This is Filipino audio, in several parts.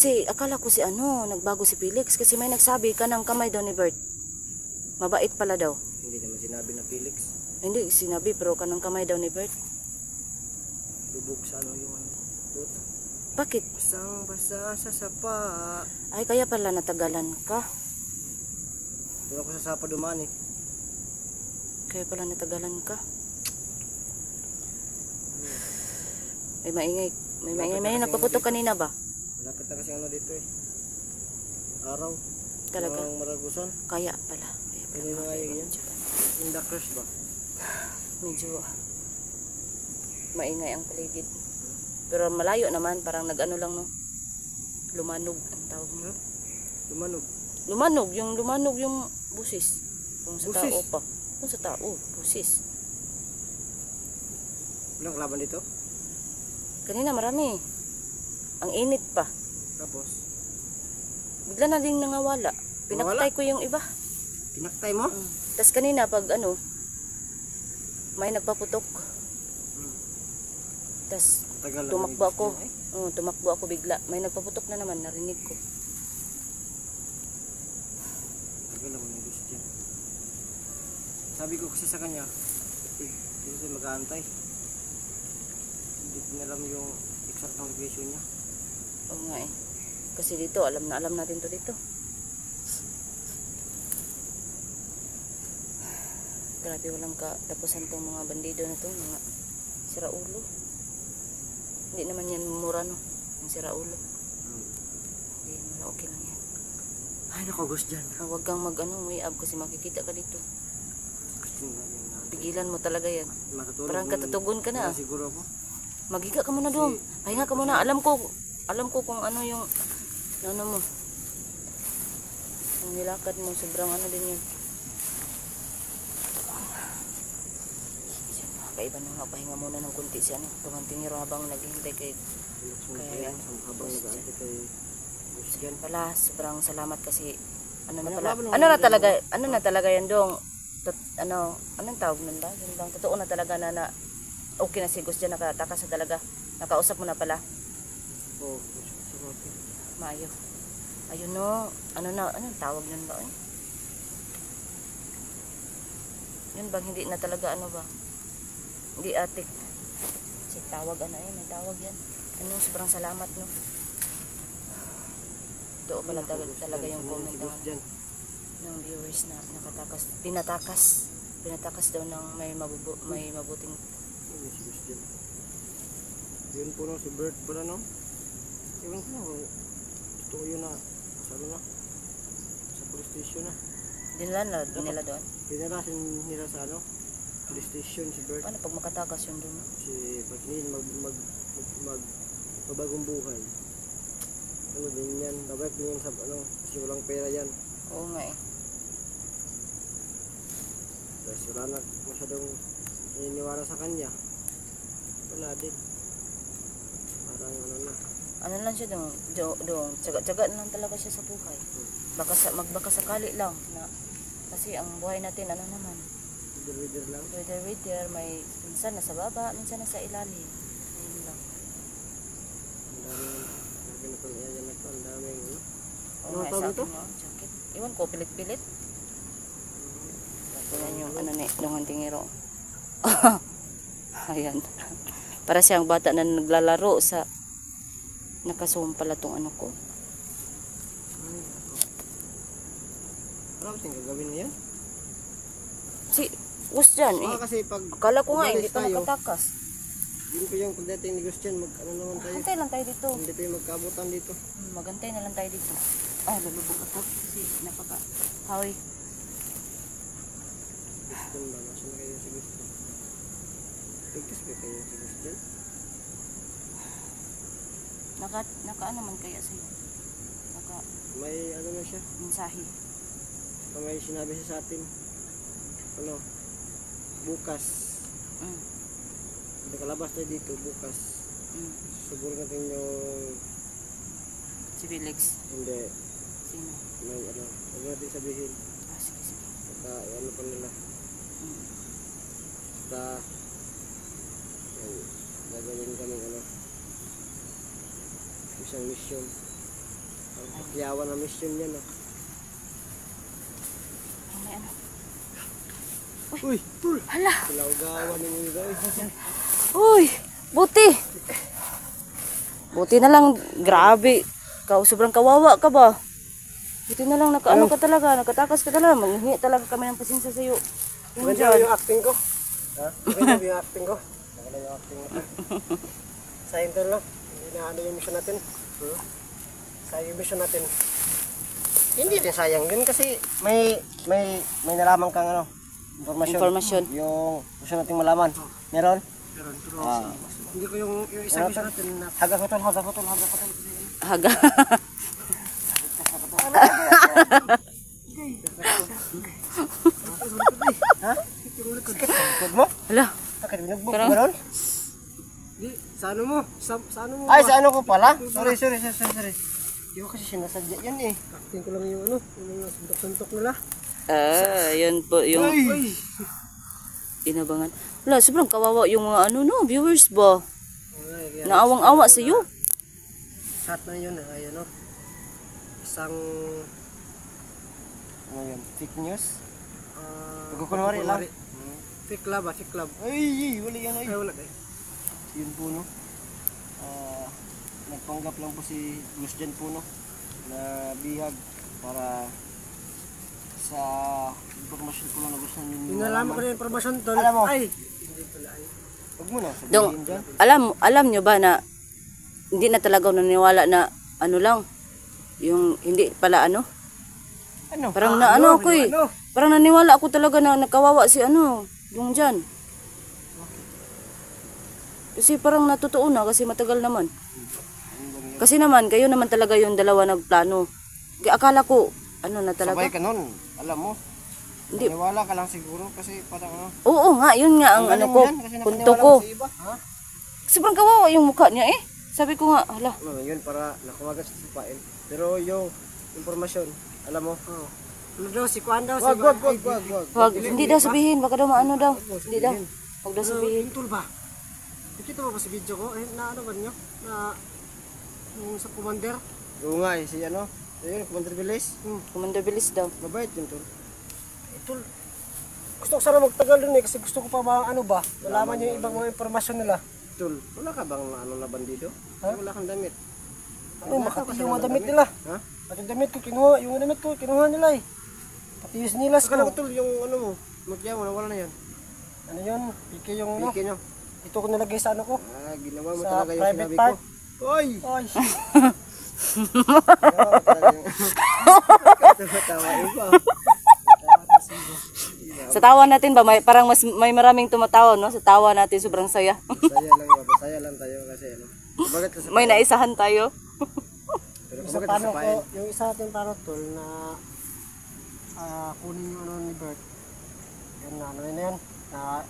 Kasi akala ko si ano, nagbago si Felix. Kasi may nagsabi ka ng kamay daw ni Bert. Mabait pala daw. Hindi naman sinabi na Felix. Hindi, sinabi pero kanang kamay daw ni Bert. Lubog sa ano yung ano. Puta. Bakit? Basang basa sa sapa. Ay, kaya pala natagalan ka. Doon ako sa sapa dumaan eh. Kaya pala natagalan ka. May maingay. May maingay. May nagpaputok kanina ba? Malapit na kasi ano dito eh. Araw. Talaga? Ang Maragusan. Kaya pala. Kaya pala. Hindi na nga yun. Yung Dakers ba? Medyo maingay ang paligid. Pero malayo naman. Parang nag-ano lang no. Lumanog ang tawag mo. Lumanog. Lumanog yung busis. Kung sa Busis? tao pa. Kung sa tao, busis. Walang laban dito? Kanina marami. Ang init pa. Tapos? Bigla na din nangawala. Pinaktay ko yung iba. Pinaktay mo? Tapos kanina pag ano, may nagpaputok. Tapos Tagal tumakbo ako. Tumakbo ako bigla. May nagpaputok na naman, narinig ko. Tagal naman yung gusto dyan. Sabi ko kasi sa kanya, hindi siya mag-aantay. Hindi ko alam yung exact location niya. Oo nga eh. Kasi dito, alam natin to dito. Grabe, walang katapusan tong mga bandido na to, mga siraulo. Hindi naman yan mura no, yung siraulo. Hindi naman, okay lang yan. Ay, naku, gusto dyan. Huwag kang may ab kasi makikita ka dito. Gusto nga yung Pigilan mo talaga yan. matutulog. Parang katutugon ka na. Siguro ako. Maghiga ka muna doon. Pahinga ka muna. Alam ko kung ano yung ano mo. Yung nilakad mo, sobrang ano din yun. Kaiba na nga, pahinga muna ng kunti siya. Tumantingiro habang naghihintay kay habang nag-aantay kay gusto dyan. pala. Sobrang salamat kasi ano na talaga yan dong. Anong tawag nun ba? Yun bang totoo na talaga na okay na si Gus dyan, nakatakas na talaga. Nakausap mo na pala. Oo, Mayo. Ayun no. Anong tawag nun ba? Yun bang hindi na talaga ano ba? Hindi atik. Kasi tawag may tawag yan. Sobrang salamat no. Doon pala talaga yung comment ng viewers na nakatakas. Pinatakas daw ng may mabuting. Yun po no, si Bert pala no. Ewan ko no, gusto ko yun na sa ano na, sa police station na. Dinala nila doon? Dinala nila sa ano, police station si Bert. Paano pag makatakas yun doon? Si Pagnin magbagong buhay. Ano din yan, babalik din yan sa ano, kasi walang pera yan. Oo nga eh. Tapos wala na masyadong naniniwala sa kanya. Wala din. Parang ano na. Ano lang siya doon, tsaga-tsaga lang talaga siya sa buhay. Magbaka sakali lang na kasi ang buhay natin ano naman. Weather lang. Weather, may minsan nasa baba, minsan nasa ilalim. Ayun lang. Ang daming ano. Oo nga, sa akin mo, jacket. Iwan ko, pilit-pilit. Yan yung ano ni Tingiro. Ayan. Para siyang bata na naglalaro sa nakasuom pala tong ano ko. Ano ba siyang gagawin niya? Gus dyan eh. Kasi pag Akala ko nga hindi pa nakatakas. Yun po yung pagdating ni Gus dyan, ano naman tayo? Magantay lang tayo dito. Hindi tayo magkabutan dito. Magantay na lang tayo dito. Lalubog ako kasi napaka-hawi. Gusto ba? Nasa na kayo si Gus? Pagkas ba kayo si Gus dyan? Naka ano man kaya sa'yo? May ano na siya? Mensahe. May sinabi siya sa atin. Ano? Bukas. Nakalabas tayo dito bukas. Suburin natin yung si Felix. Hindi. Sino? May ano, huwag natin sabihin. Sige. Baka ano pa nila. Basta gagawin kami ano, isang mission. Pagyawan na mission yan. Oh. May ano. Uy, tul. Hala. Kilawgawan ng mga guys. Uy, buti. Buti na lang, grabe. Sobrang kawawa ka ba? Buti na lang, nakaano ka talaga, nakatakas ka talaga. Manghingi talaga kami ng pasensya sa'yo. Maganda yung acting ko. Ha? Maganda yung acting ko. Maganda yung acting ko. Sayang to lang. Inaano yung mission natin. Sayang yung mission natin. Hindi din sayang din kasi may nalaman kang ano, informasyon. Yung gusto nating malaman. Meron? Meron. Hindi ko yung isang mission natin. Haga ko tol. Haga. Ha? Likod mo? Hala. Bakit binugbog Parang- mo ron? Di, sa ano mo? Sa ano mo? Ay, sa ano ko pala? Sorry. Hindi ko kasi sinasadya yan eh. Acting ko lang yung ano, yung mga suntok-suntok nila. Yun po yung Ay! inabangan. Wala, sobrang kawawa yung mga ano no, viewers ba? Ay, Naawang-awa sa iyo. shot na yun, ay ano. Isang ano yun, fake news? Pagkukunwari lang. Fake love. Ay, wala yan ay. Ay, wala ay. Yun po no. Nagpanggap lang po si Gus dyan po no. Na bihag para sa informasyon po na gusto ninyo. Inalaman ko na yung informasyon doon. Alam mo. Ay, hindi pala ay. Huwag mo na Dong, sabihin dyan. alam nyo ba na hindi na talaga ako naniwala na ano lang, yung hindi pala ano? Ano? Parang na ano ako eh. Ano? Parang naniwala ako talaga na nakawawa si ano, yung dyan. Kasi parang natutuon na kasi matagal naman. Kasi naman, kayo naman talaga yung dalawa nagplano. Kaya akala ko, ano na talaga. Sabay ka nun, alam mo. Hindi. Naniwala ka lang siguro kasi parang ano. Oo nga, yun nga ang ano galing ko, yan, kasi punto nakaniwala ko. ka sa iba. Ha? Sobrang kawawa yung mukha niya eh. Sabi ko nga, hala. Ano yun para nakuwagan sa sipain. Pero yung informasyon, alam mo. Oh. Ano daw, si Kuan daw. Wag. Wag, hindi daw sabihin, baka daw maano daw. Hindi daw. Wag daw sabihin. Yung tool ba? Nakita mo ba sa video ko? Eh, na ano ba niyo? Na yung sa commander? Oo nga eh, si ano? Ayun, Commander Bilis. Commander Bilis daw. Mabait yun, tol. Eh, tol. Gusto ko sana magtagal dun eh, kasi gusto ko pa ba, ano ba, malaman yung ibang mga impormasyon nila. Tol, wala ka bang ano na bandido? Ha? Wala kang damit. Ano, makati yung mga damit nila. Ha? Pati yung damit ko, kinuha nila eh. Pati yung sinilas ko. Akala ko, tol, yung ano mo, mutya mo, nawala na yan. Ano yun? Piki yung ano? Piki nyo. Ito ko nilagay sa ano ko. Ah, ginawa mo talaga yung sinabi ko. Oy! Oy! Sa tawa natin ba, parang may maraming tumatawa, no? Sa tawa natin, sobrang saya. Saya lang tayo kasi ano. Bakit kasi May naisahan tayo. pero bakit sa pain? Yung isa natin para tol na kunin yung ano ni Bert. Yan na, ano na yan?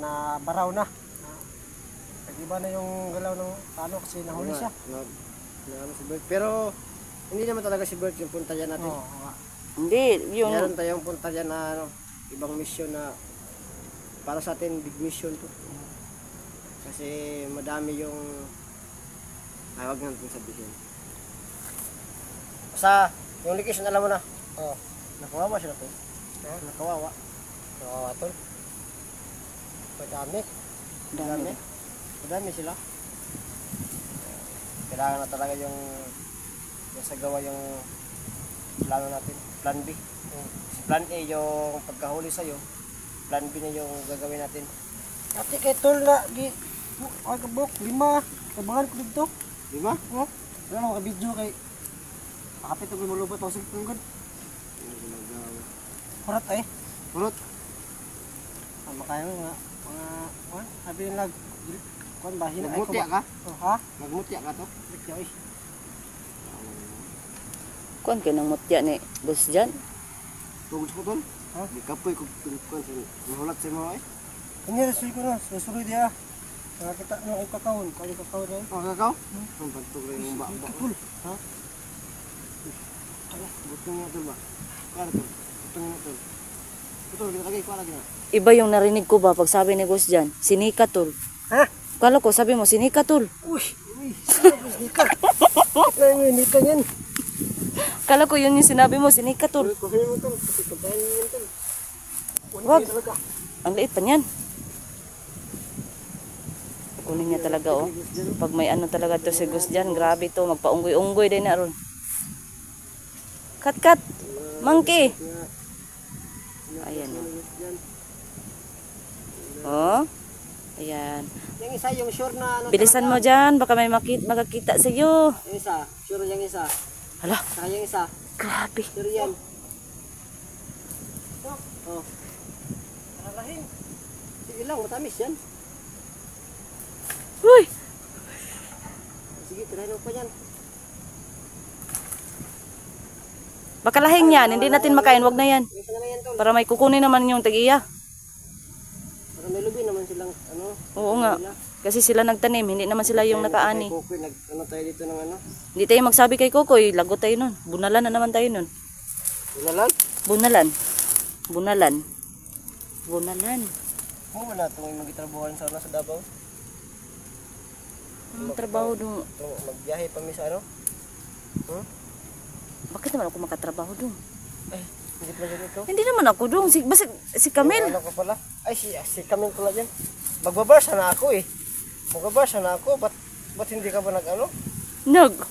Na baraw na. Nag-iba na yung galaw ng paano kasi nahuli siya. Ano si Bert. Pero hindi naman talaga si Bert yung punta dyan natin. Hindi, yung... Meron tayong punta dyan na ano, ibang mission na para sa atin big mission to. Kasi madami yung wag natin sabihin. Sa yung location alam mo na. Oh, nakawawa siya to. Nakawawa. Nakawawa tol. Madami sila. Kailangan na talaga yung sagawa yung plano natin. Plan B. Plan A yung pagkahuli sa'yo. Plan B na yung gagawin natin. Ate kay tol na di agabok 5. Kabangan ko dito. 5? Oh. Wala mo ka-video kay kapit ko malubot ako sa tungkod. Purot eh. Purot. Ano kayo nga mga sabi nila kon ba hina ay ko. Nagmutya ka? Oh, ha? Nagmutya ka to? Nagmutya eh. Kuan kayo ng mutya ni boss dyan? Tugod ko tol. Ha? Di kapoy ko kun sa nahulat sa mga eh. Ano rasoy ko na, susunod dia. Nakita no ang kakawon, kay kakawon rin. Oh, kakaw? Ang pagtug rin yung baba. Ha? Ala, buto nga tol ba? Kara tol. Buto nga tol. Buto kita lagi ko lagi na. Iba yung narinig ko ba pag sabi ni boss dyan, sinika tol. Ha? Kala ko sabi mo, sinika tol. Uy, sinika. Nika yan. Kala ko yun yung sinabi mo, sinika tol. Kukunin mo tol, kasi pagkain mo yun tol. Wag. Ang liit pa niyan. Kunin niya talaga oh. Pag may ano talaga to si Gus dyan, grabe to. Magpaunggoy-unggoy din na ron. Kat. Monkey. Ayan oh. Ayan. Yung isa, yung sure na ano. Bilisan mo dyan, baka may makakita sa iyo. Yung isa, sure yung isa. Hala, Saka yung isa, grabe. sure yan. Oh. Paralahin. Sige lang, matamis yan. Uy! Sige, tirahin mo pa yan. Baka lahing yan, hindi natin makain, wag na yan. Yung isa naman yan tol. Para may kukunin naman yung tagiya. Para may lubi naman silang ano. Oo nga. Kasi sila nagtanim, hindi naman sila yung nakaani. Kukoy, ano tayo dito ng ano? Hindi tayo magsabi kay Kokoy, lagot tayo nun. Bunalan na naman tayo nun. Ulalan? Bunalan. Bunalan. Bunalan. Mo man nato may magitrabuhan sana sa Davao. Ang trabaho dun. Magbiyahe pa mi sa ano? Bakit naman ako makatrabaho dun? Eh, hindi pala ganito. Hindi naman ako dun. Si Camille. Ano ko pala? Ay, si Camille pala dyan. Magbabasa na ako eh. Magbabasa na ako. Ba't hindi ka ba nag-ano?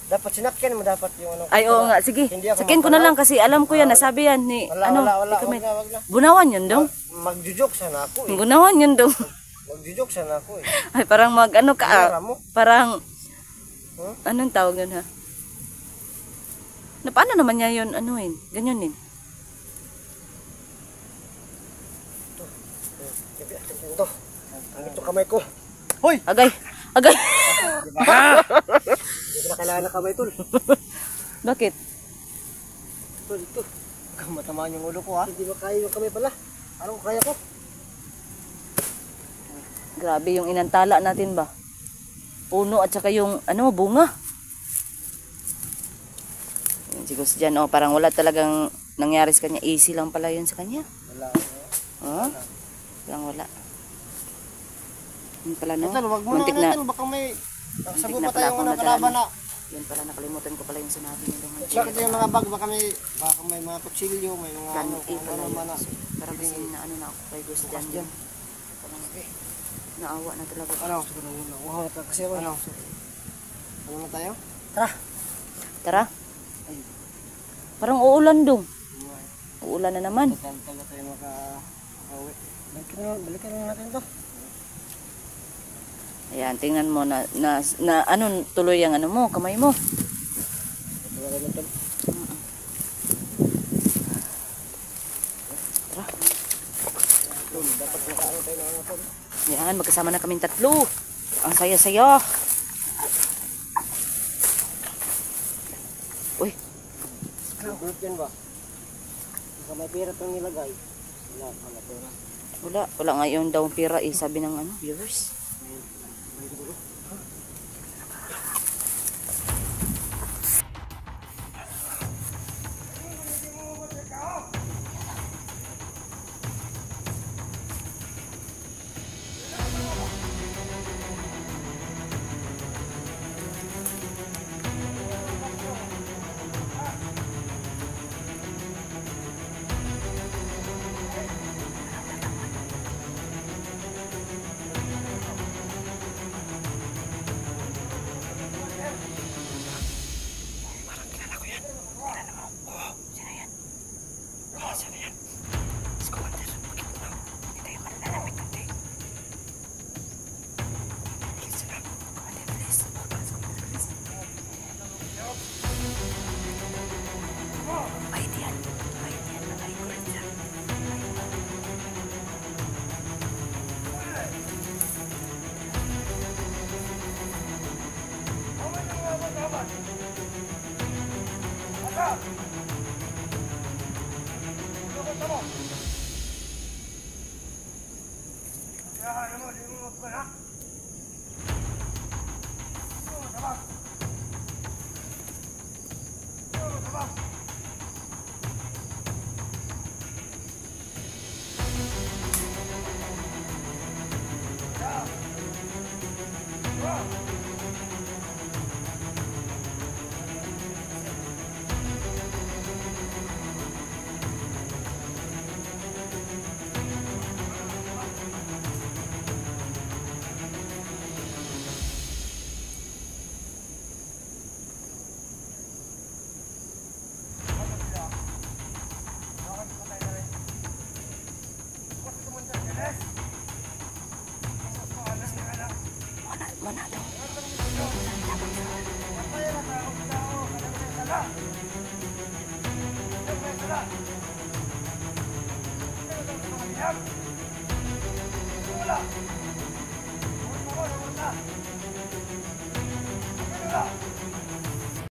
Dapat sinakyan mo dapat yung ano. Ay, oo nga. Sige. Hindi ako Sakin ko na lang kasi alam ko yan. Nasabi yan ni, Wala, ni wag Camille. na, wag na. Bunawan yun dong. Magjujok sana ako eh. Bunawan yun dong. Magjujok sana ako eh. Ay, parang mag-ano ka. Pera mo. Parang, Huh? anong tawag nun ha? Na paano naman niya yun, anuin? Ganyan din. Ito. Ang ito kamay ko. Hoy! Agay! Agay! Hindi ko na kailangan na kamay tol. Bakit? Tol, ito. Huwag matamaan yung ulo ko ha. Hindi makaya yung kamay pala. Anong kaya ko? Grabe yung inantala natin ba? Puno at saka yung ano, bunga. Yan, si Gus dyan, oh, parang wala talagang nangyari sa kanya. Easy lang pala yun sa kanya. Wala. Oh? Wala. Yun pala no? Tol, wag mo na natin. Baka may sabu pa tayong mga kalaban na. Yan pala, nakalimutan ko pala yung sinabi nila. Check yung mga bag. Baka may mga kutsilyo, may mga ano, ano man na. Parang kasi na ano na ako kay Gus dyan. Naawa na talaga. Ano? Wow, kasi ano? Ano na tayo? Tara. Ay. Parang uulan dong. Uulan na naman. Tagal tayo maka-awi. Balikan na natin to. Ayan, tingnan mo na ano tuloy ang ano mo, kamay mo. Tara. Dapat makaano tayo ng ano. Yan, magkasama na kaming tatlo. Ang saya-saya. Uy. Group yan ba? Baka may pera itong nilagay. Wala pera. Wala ngayon daw pera eh, sabi ng ano, viewers. manado. Wala.